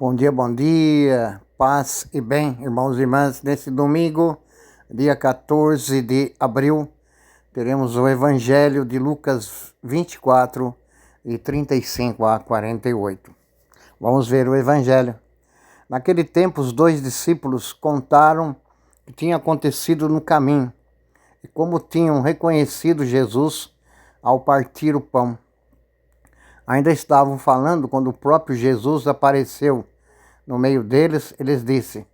Bom dia, paz e bem, irmãos e irmãs. Nesse domingo, dia 14 de abril, teremos o Evangelho de Lucas 24, de 35 a 48. Vamos ver o Evangelho. Naquele tempo, os dois discípulos contaram o que tinha acontecido no caminho e como tinham reconhecido Jesus ao partir o pão. Ainda estavam falando quando o próprio Jesus apareceu no meio deles. Eles disse: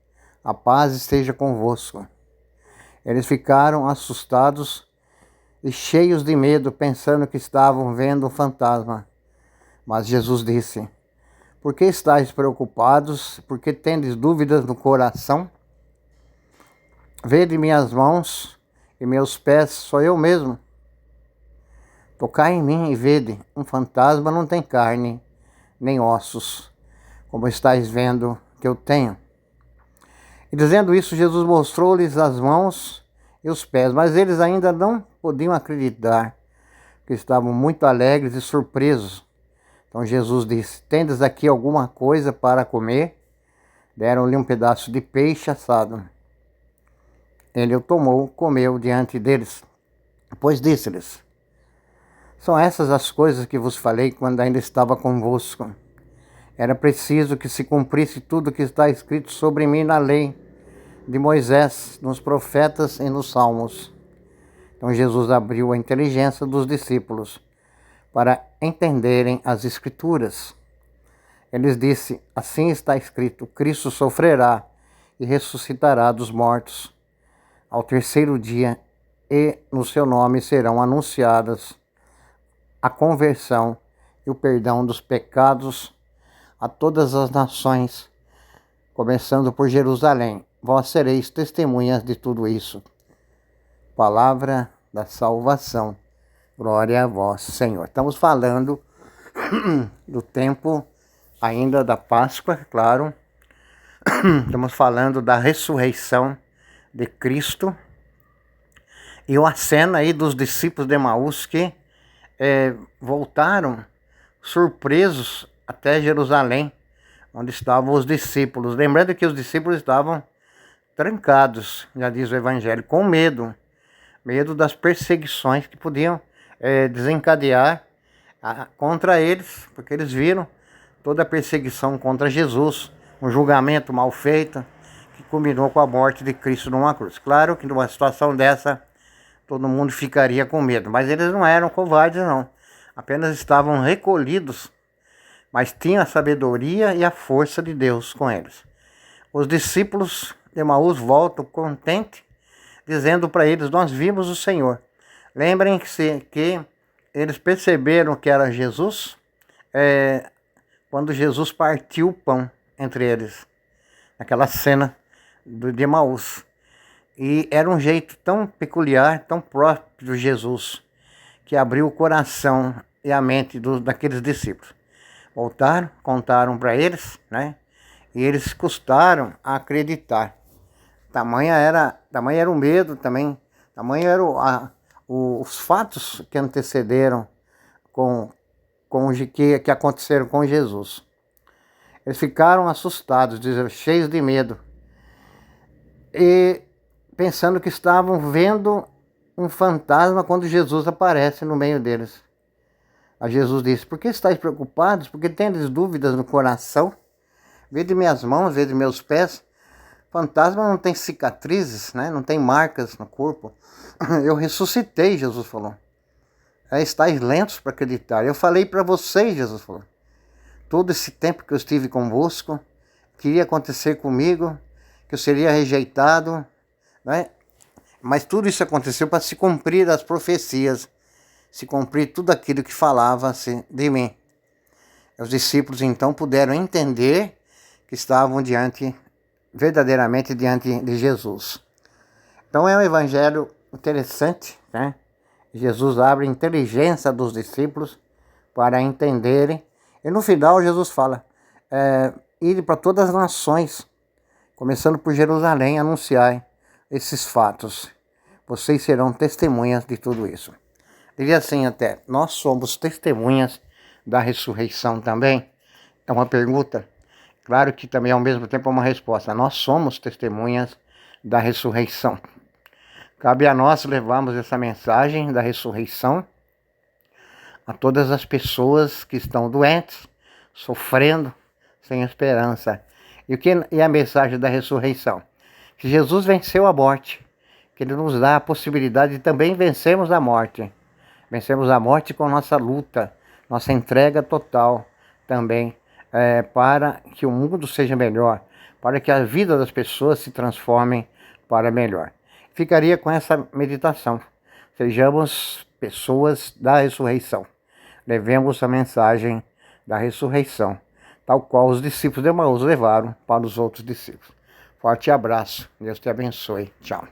"A paz esteja convosco." Eles ficaram assustados e cheios de medo, pensando que estavam vendo um fantasma. Mas Jesus disse: "Por que estáis preocupados? Por que tendes dúvidas no coração? Vede minhas mãos e meus pés, sou eu mesmo. Tocai em mim e vede, um fantasma não tem carne nem ossos, como estáis vendo que eu tenho." E dizendo isso, Jesus mostrou-lhes as mãos e os pés, mas eles ainda não podiam acreditar, porque estavam muito alegres e surpresos. Então Jesus disse: "Tendes aqui alguma coisa para comer?" Deram-lhe um pedaço de peixe assado. Ele o tomou, comeu diante deles. Depois disse-lhes: "São essas as coisas que vos falei quando ainda estava convosco. Era preciso que se cumprisse tudo o que está escrito sobre mim na lei de Moisés, nos profetas e nos salmos." Então Jesus abriu a inteligência dos discípulos para entenderem as Escrituras. Ele disse: "Assim está escrito: Cristo sofrerá e ressuscitará dos mortos ao terceiro dia, e no seu nome serão anunciadas a conversão e o perdão dos pecados a todas as nações, começando por Jerusalém. Vós sereis testemunhas de tudo isso." Palavra da salvação. Glória a vós, Senhor. Estamos falando do tempo ainda da Páscoa, claro. Estamos falando da ressurreição de Cristo. E uma cena aí dos discípulos de Emaús que voltaram surpresos até Jerusalém, onde estavam os discípulos. Lembrando que os discípulos estavam trancados, já diz o Evangelho, com medo das perseguições que podiam desencadear contra eles, porque eles viram toda a perseguição contra Jesus, um julgamento mal feito, que culminou com a morte de Cristo numa cruz. Claro que numa situação dessa, todo mundo ficaria com medo, mas eles não eram covardes, não. Apenas estavam recolhidos, mas tinham a sabedoria e a força de Deus com eles. Os discípulos de Emaús voltam contentes, dizendo para eles: "Nós vimos o Senhor." Lembrem-se que eles perceberam que era Jesus quando Jesus partiu o pão entre eles, naquela cena de Emaús. E era um jeito tão peculiar, tão próprio de Jesus, que abriu o coração e a mente daqueles discípulos. Voltaram, contaram para eles, né? E eles custaram a acreditar. Tamanho era o medo também, tamanho eram os fatos que antecederam que aconteceram com Jesus. Eles ficaram assustados, cheios de medo, e pensando que estavam vendo um fantasma quando Jesus aparece no meio deles. A Jesus disse: "Por que estáis preocupados? Por que tendes dúvidas no coração? Vede minhas mãos, vede meus pés." Fantasma não tem cicatrizes, né? Não tem marcas no corpo. Eu ressuscitei, Jesus falou. Estáis lentos para acreditar. Eu falei para vocês, Jesus falou. Todo esse tempo que eu estive convosco, que iria acontecer comigo, que eu seria rejeitado, né? Mas tudo isso aconteceu para se cumprir as profecias, se cumprir tudo aquilo que falava-se de mim. Os discípulos então puderam entender que estavam verdadeiramente diante de Jesus. Então é um evangelho interessante, né? Jesus abre a inteligência dos discípulos para entenderem. E no final Jesus fala: "Ide para todas as nações, começando por Jerusalém, anunciai esses fatos. Vocês serão testemunhas de tudo isso." Diria assim até: nós somos testemunhas da ressurreição também? É uma pergunta. claro que também ao mesmo tempo é uma resposta. Nós somos testemunhas da ressurreição. Cabe a nós levarmos essa mensagem da ressurreição a todas as pessoas que estão doentes, sofrendo, sem esperança. E o que é a mensagem da ressurreição? Que Jesus venceu a morte, que Ele nos dá a possibilidade de também vencermos a morte. Vencemos a morte com nossa luta, nossa entrega total também, para que o mundo seja melhor, para que a vida das pessoas se transformem para melhor. Ficaria com essa meditação. Sejamos pessoas da ressurreição. Levemos a mensagem da ressurreição, tal qual os discípulos de Emaús levaram para os outros discípulos. Forte abraço. Deus te abençoe. Tchau.